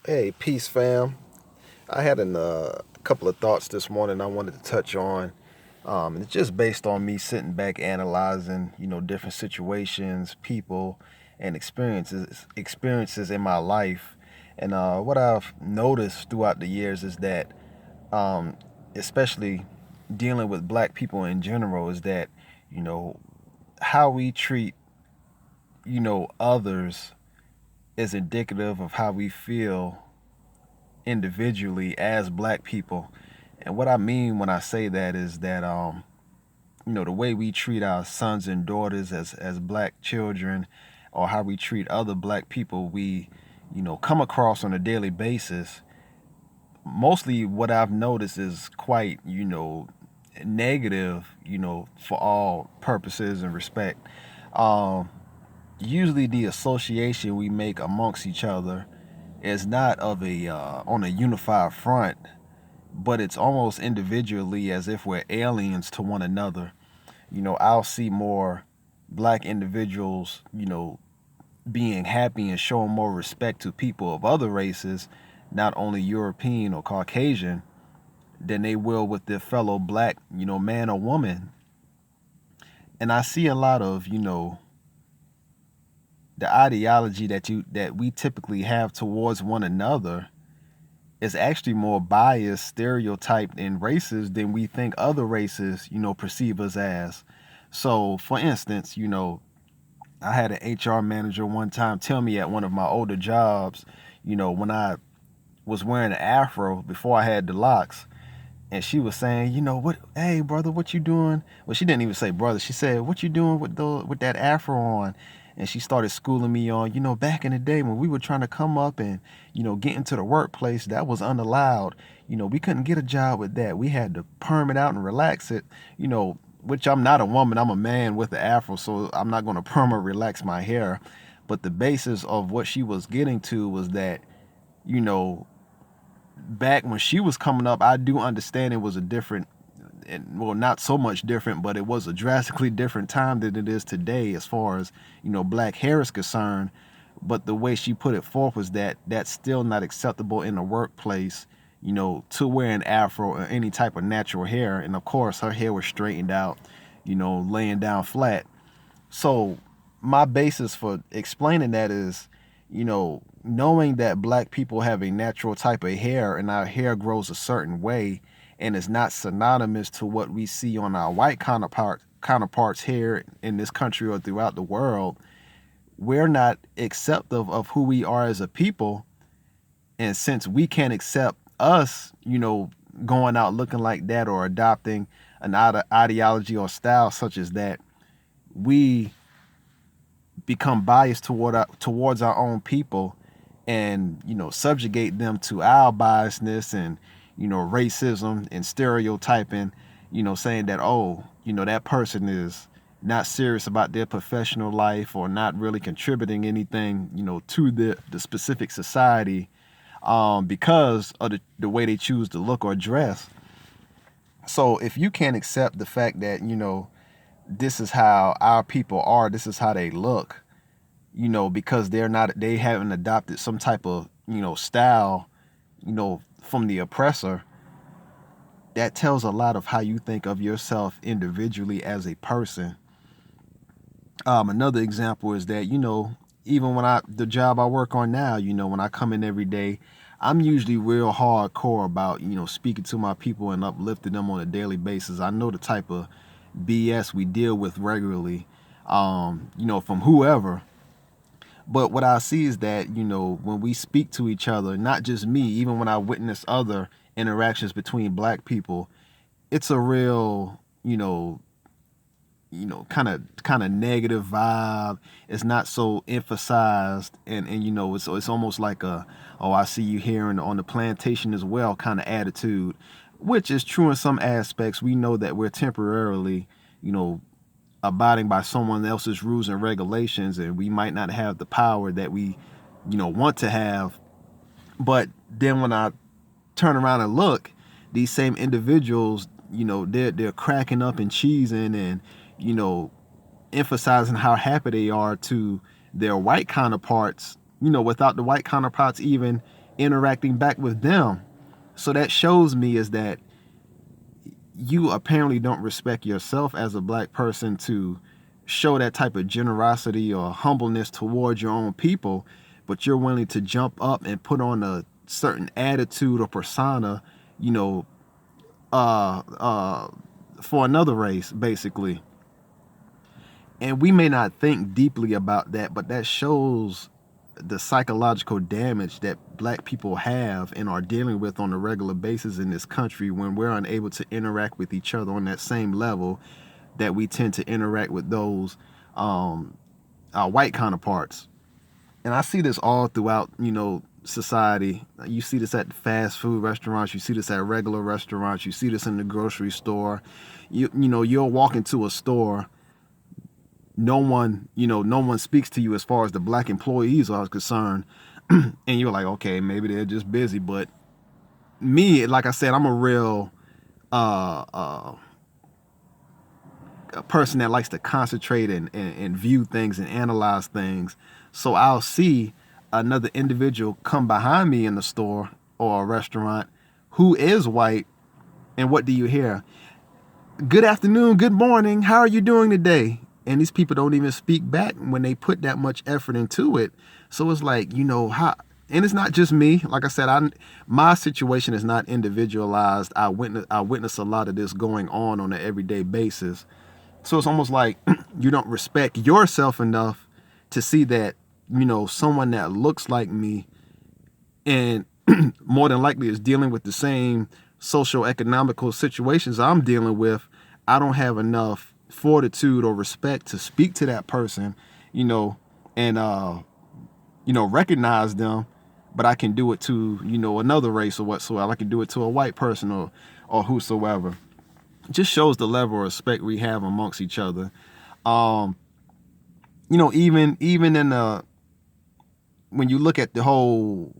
Hey, peace, fam. I had a couple of thoughts this morning I wanted to touch on. It's just based on me sitting back analyzing, different situations, people, and experiences in my life. And what I've noticed throughout the years is that, um, especially dealing with black people in general, is that, you know, how we treat, others is indicative of how we feel individually as black people. And what I mean when I say that is that the way we treat our sons and daughters as black children, or how we treat other black people we come across on a daily basis. Mostly what I've noticed is quite, negative, for all purposes and respect. Um Usually the association we make amongst each other is not of a on a unified front, but it's almost individually as if we're aliens to one another. I'll see more black individuals, being happy and showing more respect to people of other races, not only European or Caucasian, than they will with their fellow black, man or woman. And I see a lot of, the ideology that we typically have towards one another is actually more biased, stereotyped, and racist than we think other races, perceive us as. So, for instance, I had an HR manager one time tell me at one of my older jobs, when I was wearing an afro before I had the locks, and she was saying, what, hey brother, what you doing? Well, she didn't even say brother. She said, what you doing with that afro on? And she started schooling me on, back in the day when we were trying to come up and, get into the workplace, that was unallowed. We couldn't get a job with that. We had to perm it out and relax it, which I'm not a woman. I'm a man with the afro, so I'm not going to perm or relax my hair. But the basis of what she was getting to was that, you know, back when she was coming up, I do understand it was a different, and well, not so much different, but it was a drastically different time than it is today as far as, black hair is concerned. But the way she put it forth was that that's still not acceptable in the workplace, to wear an afro or any type of natural hair. And of course, her hair was straightened out, laying down flat. So my basis for explaining that is, knowing that black people have a natural type of hair and our hair grows a certain way and is not synonymous to what we see on our white counterparts here in this country or throughout the world, we're not acceptive of who we are as a people. And since we can't accept us, going out looking like that or adopting an ideology or style such as that, we become biased towards our own people, and subjugate them to our biasness and racism and stereotyping, saying that, oh, that person is not serious about their professional life or not really contributing anything, to the specific society, because of the way they choose to look or dress. So if you can't accept the fact that, this is how our people are, this is how they look, because they haven't adopted some type of, style, from the oppressor, that tells a lot of how you think of yourself individually as a person. Another example is that, even the job I work on now, when I come in every day, I'm usually real hardcore about, speaking to my people and uplifting them on a daily basis. I know the type of BS we deal with regularly, from whoever. But what I see is that, when we speak to each other, not just me, even when I witness other interactions between black people, it's a real, kind of negative vibe. It's not so emphasized, and it's almost like a, oh, I see you here and on the plantation as well kind of attitude, which is true in some aspects. We know that we're temporarily, abiding by someone else's rules and regulations, and we might not have the power that we, want to have. But then when I turn around and look, these same individuals, they're cracking up and cheesing and, you know, emphasizing how happy they are to their white counterparts, without the white counterparts even, interacting back with them. So that shows me is that you apparently don't respect yourself as a black person to show that type of generosity or humbleness towards your own people, but you're willing to jump up and put on a certain attitude or persona, you know, uh, uh, for another race, basically. And we may not think deeply about that, but that shows the psychological damage that black people have and are dealing with on a regular basis in this country when we're unable to interact with each other on that same level that we tend to interact with those our white counterparts. And I see this all throughout, society. You see this at fast food restaurants, you see this at regular restaurants, you see this in the grocery store. You'll walk into a store, no one speaks to you as far as the black employees are concerned. And you're like, okay, maybe they're just busy. But me, like I said, I'm a real a person that likes to concentrate and view things and analyze things. So I'll see another individual come behind me in the store or a restaurant who is white, and what do you hear? Good afternoon, good morning, how are you doing today? And these people don't even speak back when they put that much effort into it. So it's like, how, and it's not just me. Like I said, my situation is not individualized. I witness a lot of this going on an everyday basis. So it's almost like you don't respect yourself enough to see that, someone that looks like me and more than likely is dealing with the same social economical situations I'm dealing with. I don't have enough fortitude or respect to speak to that person, and recognize them, but I can do it to, another race or whatsoever. I can do it to a white person or whosoever. It just shows the level of respect we have amongst each other. Even in the when you look at the whole,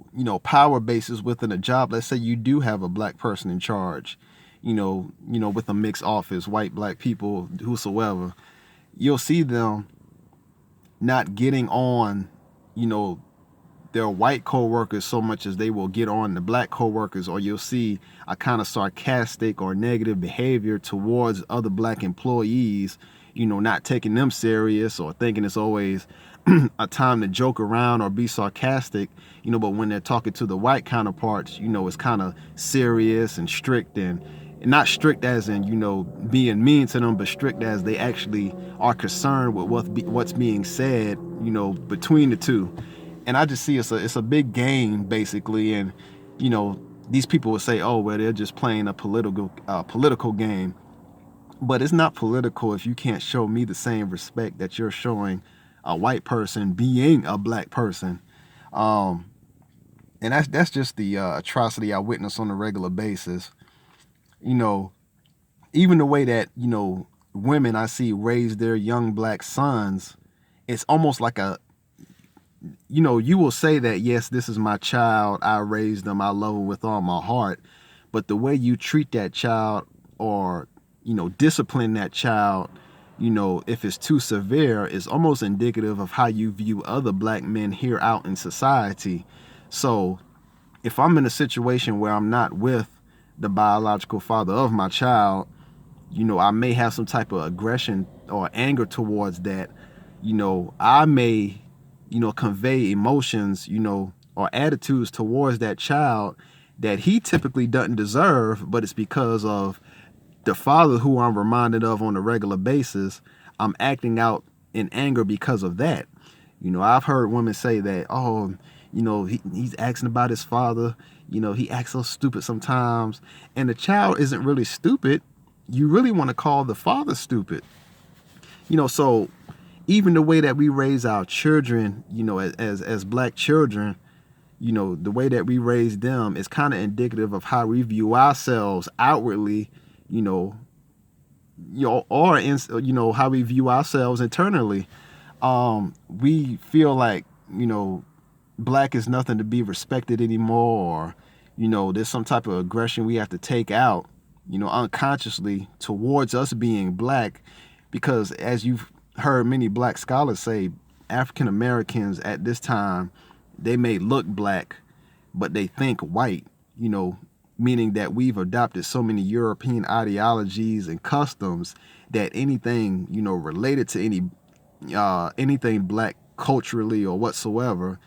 power basis within a job, let's say you do have a black person in charge, with a mixed office, white, black people, whosoever, you'll see them not getting on, their white co-workers so much as they will get on the black co-workers, or you'll see a kind of sarcastic or negative behavior towards other black employees, not taking them serious or thinking it's always a time to joke around or be sarcastic, but when they're talking to the white counterparts, it's kind of serious and strict, and not strict as in, being mean to them, but strict as they actually are concerned with what's being said, between the two. And I just see it's a big game, basically. And, these people would say, oh, well, they're just playing a political game. But it's not political if you can't show me the same respect that you're showing a white person being a black person. And that's just the atrocity I witness on a regular basis. Even the way that, women I see raise their young black sons, it's almost like you will say that, yes, this is my child, I raised them, I love them with all my heart. But the way you treat that child or, discipline that child, if it's too severe, is almost indicative of how you view other black men here out in society. So if I'm in a situation where I'm not with the biological father of my child, I may have some type of aggression or anger towards that. I may, convey emotions, or attitudes towards that child that he typically doesn't deserve, but it's because of the father who I'm reminded of on a regular basis. I'm acting out in anger because of that. I've heard women say that, oh, he's asking about his father. He acts so stupid sometimes. And the child isn't really stupid. You really want to call the father stupid. So even the way that we raise our children, as black children, the way that we raise them is kind of indicative of how we view ourselves outwardly, or how we view ourselves internally. We feel like, black is nothing to be respected anymore, or, there's some type of aggression we have to take out, unconsciously towards us being black, because as you've heard many black scholars say, African Americans at this time, they may look black, but they think white, meaning that we've adopted so many European ideologies and customs that anything, related to anything black culturally or whatsoever,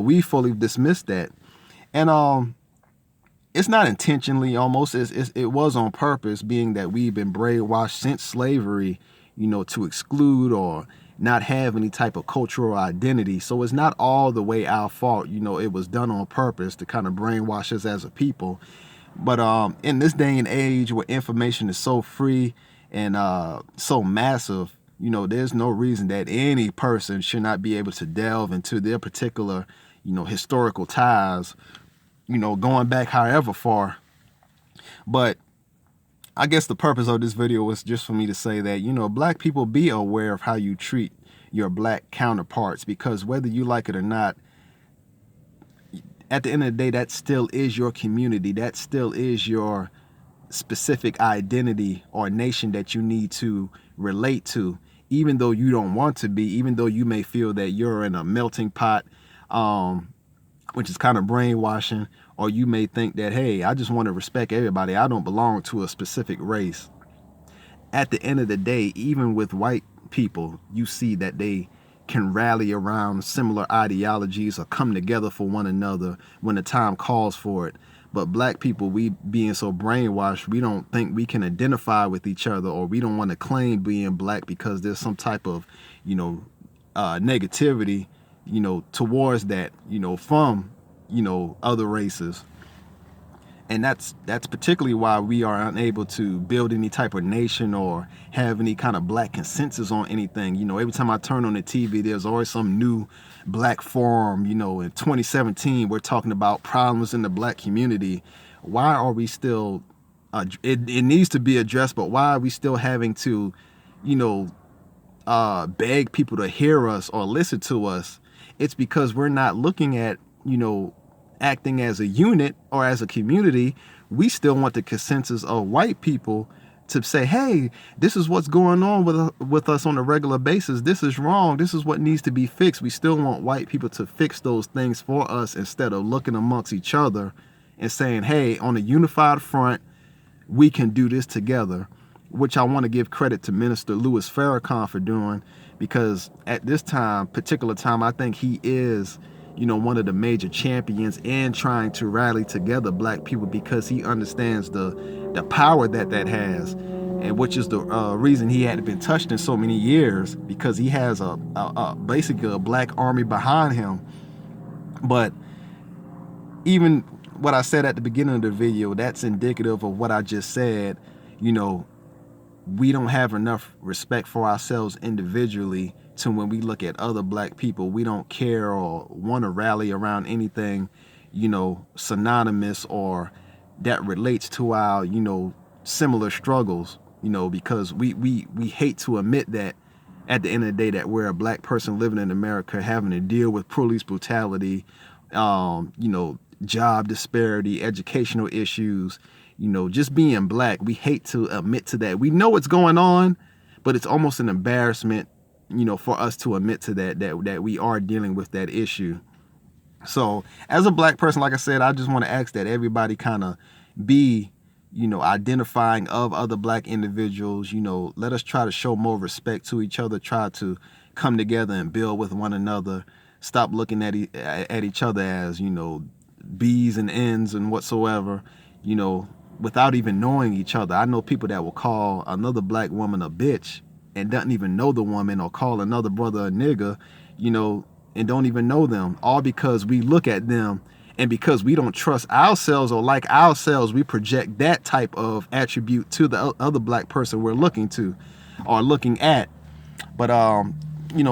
we fully dismiss that. And it's not intentionally, almost it was on purpose, being that we've been brainwashed since slavery, to exclude or not have any type of cultural identity. So it's not all the way our fault. It was done on purpose to kind of brainwash us as a people. But in this day and age where information is so free and so massive, there's no reason that any person should not be able to delve into their particular, historical ties, going back however far. But I guess the purpose of this video was just for me to say that, black people, be aware of how you treat your black counterparts, because whether you like it or not, at the end of the day, that still is your community. That still is your specific identity or nation that you need to relate to, even though you don't want to be, even though you may feel that you're in a melting pot, which is kind of brainwashing, or you may think that, hey, I just want to respect everybody. I don't belong to a specific race. At the end of the day, even with white people, you see that they can rally around similar ideologies or come together for one another when the time calls for it. But black people, we being so brainwashed, we don't think we can identify with each other, or we don't want to claim being black because there's some type of, negativity, towards that, from, other races. And that's particularly why we are unable to build any type of nation or have any kind of black consensus on anything. Every time I turn on the TV, there's always some new black forum. In 2017, we're talking about problems in the black community. Why are we still, it needs to be addressed, but why are we still having to, beg people to hear us or listen to us? It's because we're not looking at, acting as a unit or as a community. We still want the consensus of white people to say, hey, this is what's going on with us on a regular basis. This is wrong. This is what needs to be fixed. We still want white people to fix those things for us, instead of looking amongst each other and saying, hey, on a unified front, we can do this together, which I want to give credit to Minister Louis Farrakhan for doing, because at this particular time, I think he is, one of the major champions in trying to rally together black people, because he understands the power that has, and which is the reason he hadn't been touched in so many years, because he has basically a black army behind him. But even what I said at the beginning of the video, that's indicative of what I just said. We don't have enough respect for ourselves individually to, when we look at other black people, we don't care or want to rally around anything, synonymous or that relates to our, similar struggles, because we hate to admit that at the end of the day that we're a black person living in America having to deal with police brutality, job disparity, educational issues, just being black. We hate to admit to that. We know what's going on, but it's almost an embarrassment, for us to admit to that we are dealing with that issue. So as a black person, like I said, I just want to ask that everybody kind of be, identifying of other black individuals. Let us try to show more respect to each other, try to come together and build with one another. Stop looking at each other as, B's and N's and whatsoever, without even knowing each other. I know people that will call another black woman a bitch and doesn't even know the woman, or call another brother a nigga, and don't even know them, all because we look at them, and because we don't trust ourselves or like ourselves, we project that type of attribute to the other black person we're looking to or looking at. But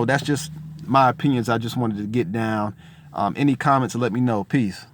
that's just my opinions. I just wanted to get down. Any comments, let me know. Peace.